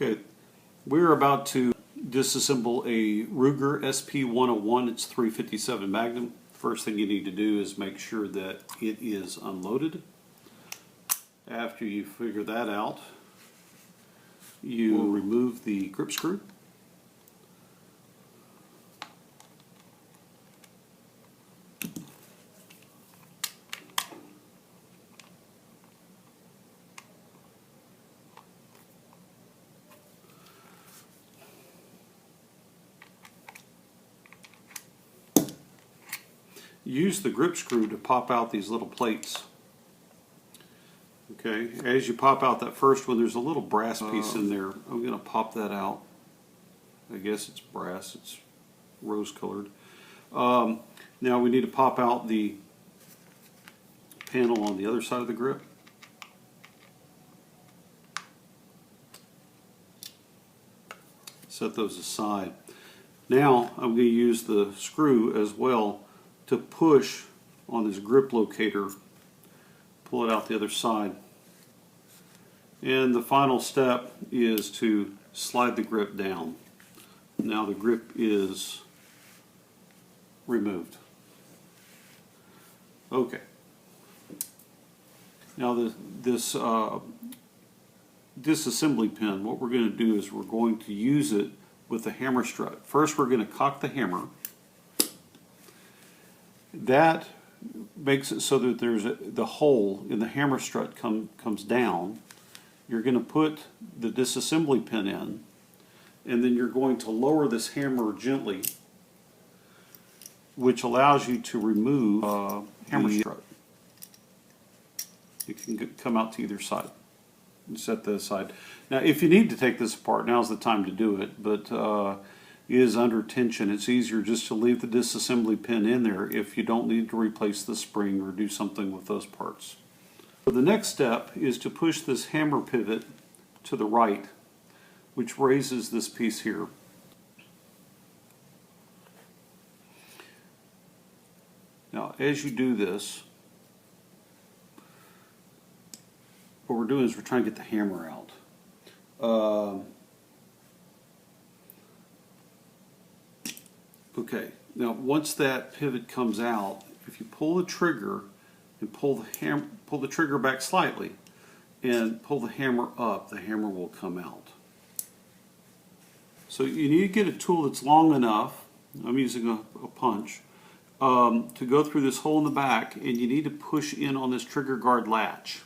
Okay, we're about to disassemble a Ruger SP101. It's 357 Magnum. First thing you need to do is make sure that it is unloaded. After you figure that out, you remove the grip screw. Use the grip screw to pop out these little plates. Okay, as you pop out that first one, there's a little brass piece in there. I'm going to pop that out. I guess it's brass, it's rose colored. Now we need to pop out the panel on the other side of the grip. Set those aside. Now I'm going to use the screw as well to push on this grip locator, pull it out the other side. And the final step is to slide the grip down. Now the grip is removed. Okay. Now this disassembly pin, what we're going to do is we're going to use it with the hammer strut. First we're going to cock the hammer. That makes it so that there's the hole in the hammer strut comes down. You're going to put the disassembly pin in, and then you're going to lower this hammer gently, which allows you to remove hammer strut. It can come out to either side. And set that aside. Now if you need to take this apart, now's the time to do it, but it is under tension. It's easier just to leave the disassembly pin in there if you don't need to replace the spring or do something with those parts. So the next step is to push this hammer pivot to the right, which raises this piece here. Now as you do this, what we're doing is we're trying to get the hammer out. Okay, now once that pivot comes out, if you pull the trigger and pull the trigger back slightly and pull the hammer up, the hammer will come out. So you need to get a tool that's long enough, I'm using a punch, to go through this hole in the back, and you need to push in on this trigger guard latch.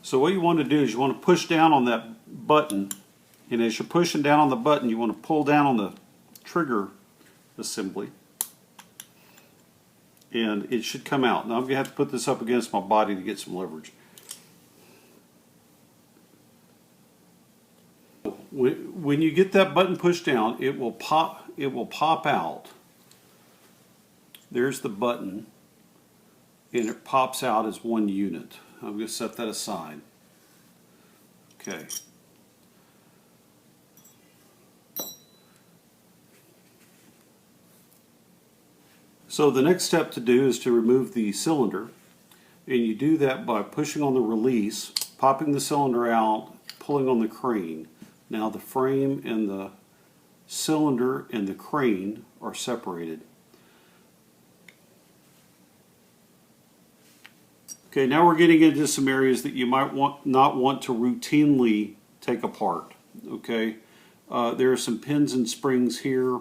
So what you want to do is you want to push down on that button, and as you're pushing down on the button, you want to pull down on the trigger assembly, and it should come out. Now I'm going to have to put this up against my body to get some leverage. When you get that button pushed down, it will pop out. There's the button, and it pops out as one unit. I'm going to set that aside. Okay. So the next step to do is to remove the cylinder, and you do that by pushing on the release, popping the cylinder out, pulling on the crane. Now the frame and the cylinder and the crane are separated. Okay, now we're getting into some areas that you might not want to routinely take apart. Okay, there are some pins and springs here,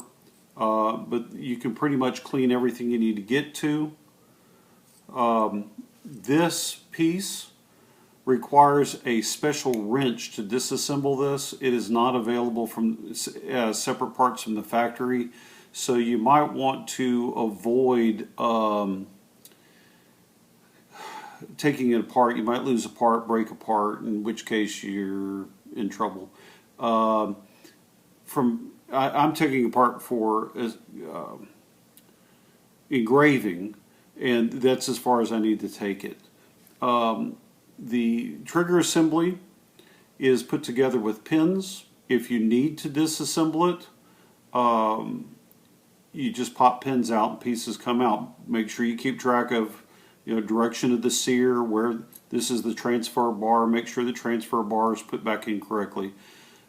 but you can pretty much clean everything you need to get to. This piece requires a special wrench to disassemble this. It is not available from separate parts from the factory, so you might want to avoid taking it apart. You might lose a part, break a part, in which case you're in trouble. I'm taking apart for engraving, and that's as far as I need to take it. The trigger assembly is put together with pins. If you need to disassemble it, you just pop pins out and pieces come out. Make sure you keep track of, direction of the sear, where this is the transfer bar. Make sure the transfer bar is put back in correctly.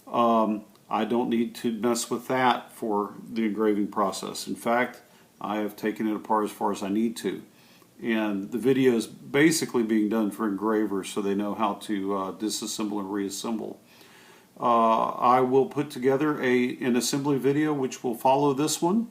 I don't need to mess with that for the engraving process. In fact, I have taken it apart as far as I need to. And the video is basically being done for engravers so they know how to disassemble and reassemble. I will put together an assembly video which will follow this one.